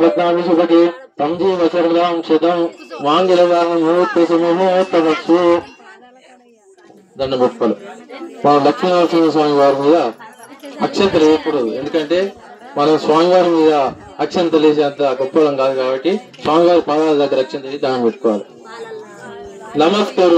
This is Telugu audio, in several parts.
बदनामिषुपति तं जीवसर्वदां शतं मांगल्यमुहूर्तसुमुहूर्तवत्सु దండం పెట్టుకోవాలి. మన లక్ష్మీనరసింహ స్వామి వారి మీద అక్షంతలు వేయకూడదు. ఎందుకంటే మనం స్వామివారి మీద అక్షంతలు వేసేంత గొప్పలం కాదు కాబట్టి స్వామివారి పాదాల దగ్గర అక్షంతలు వేసి దండం పెట్టుకోవాలి. నమస్కారం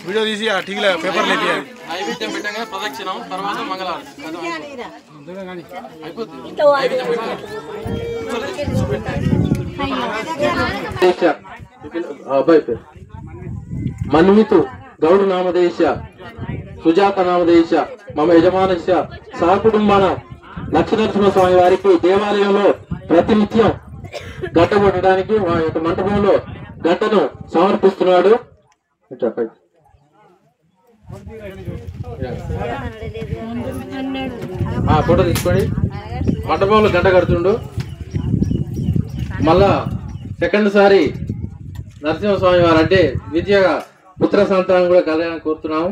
वीडियो तीसी ठीक है पेपर लेती है नैवेद्यम పెట్టంగానే ప్రదక్షిణం తర్వాత మంగళారతి మన్వితు గౌడ నామదేశ సుజాత నామదేశ మమ యజమానస్య సహకుటుంబాన లక్ష్మీనరసింహ స్వామి వారికి దేవాలయంలో ప్రతినిత్యం గంట కొట్టడానికి మా యొక్క మంటపంలో గంటను సమర్పిస్తున్నాడు. ఫోటో తీసుకోండి. మంటపంలో గంట కడుతుండు. మళ్ళా సెకండ్ సారి నరసింహస్వామి వారు అంటే విద్యగా పుత్ర సంతానం కూడా కలగాలని కోరుతున్నాము.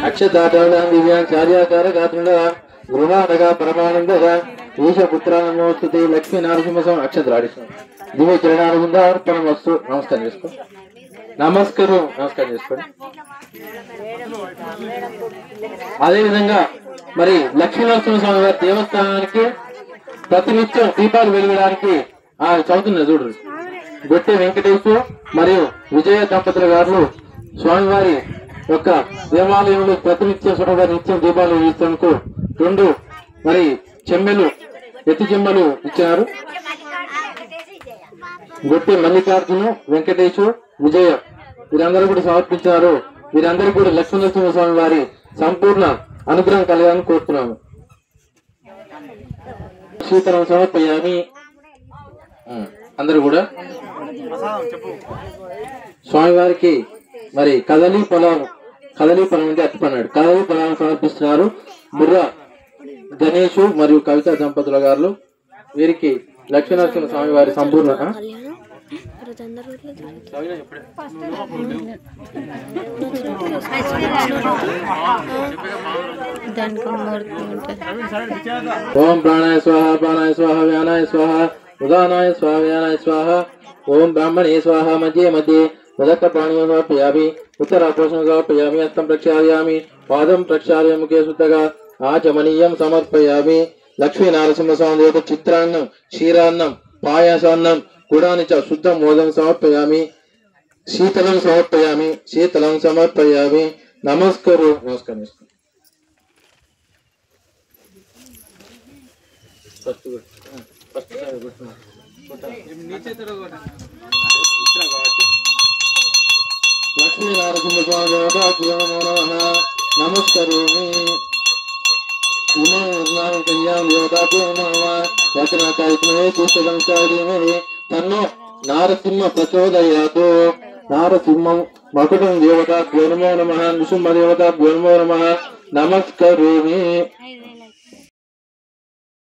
అక్షతాటాం దివ్యాం చార్యాకార గాత్రుండ గృహానగా పరమానందగా ఈశపుత్రానమోస్తుతి లక్ష్మీ నరసింహస్వామి అక్షతలు ఆడిస్తాం. దివ్య చరణానుబంధార్పణం వస్తు. నమస్కారం చేసుకో. నమస్కారం చేసుకోండి. అదేవిధంగా మరి లక్ష్మీ నరసింహస్వామి వారి దేవస్థానానికి ప్రతినిత్యం దీపాలు వెలిగడానికి చదువుతున్నా చూడు గొట్టె వెంకటేశ్వర మరియు విజయ దంపతుల గారు స్వామివారి యొక్క దేవాలయంలో ప్రతినిత్యం నిత్యం దీపాలు వెలిగిస్తూ 2 మరి చెమ్మెలు ఎత్తి చెమ్మలు ఇచ్చారు. గొట్టె మల్లికార్జున వెంకటేశ్వర విజయ వీరందరూ కూడా సమర్పించారు. వీరందరూ కూడా లక్ష్మీనరసింహ స్వామి వారి సంపూర్ణ అనుగ్రహం కలగాలని కోరుతున్నాము. శీతలం సమర్పయామి. అందరూ కూడా స్వామివారికి మరి కదలి పొలం నుండి అట్టుపన్నాడు కదలి పొలాన్ని సమర్పిస్తున్నారు. బుర్రా గణేష్ మరియు కవిత దంపతుల గారు వీరికి లక్ష్మీనరసింహ స్వామి వారి సంపూర్ణ ఓం ప్రాణాయ స్వాహ ప్రాణాయ స్వాహ వ్యానాయ స్వాహ ఉదానాయ స్వాహ వ్యానాయ స్వాహ ఓం బ్రాహ్మణే స్వాహ మధ్య మధ్య ఉదక ప్రాణియం సమర్పయామి ఉత్తరాపోషణం సమర్పయామి హస్తం ప్రక్షాళయామి పాదం ప్రక్షాళయ ముఖే శుద్ధగా ఆచమనీయం సమర్పయామి. లక్ష్మీ నరసింహ స్వామి యొక్క చిత్రాన్నం క్షీరాన్నం పాయాసాన్నం గుడాని చ శుద్ధం మోదం సమర్పయామి. శీతలం సమర్పయామి. నమస్కారం. ఫస్ట్ ఫస్ట్ లక్ష్మీ నరసింహస్వామి దేవతాభ్యో నమః నమస్కరోమి. ఇమాం కళ్యాణ్ దేవతాభ్యో నమః రచనాకాయత్మే శిష్టదంశాధీమహి తన్నో నారసింహ ప్రచోదయాత్. నారసింహం మకుటం దేవతాభ్యో నమో నమః. నృసింహ దేవతాభ్యో నమో నమః నమస్కరోమి.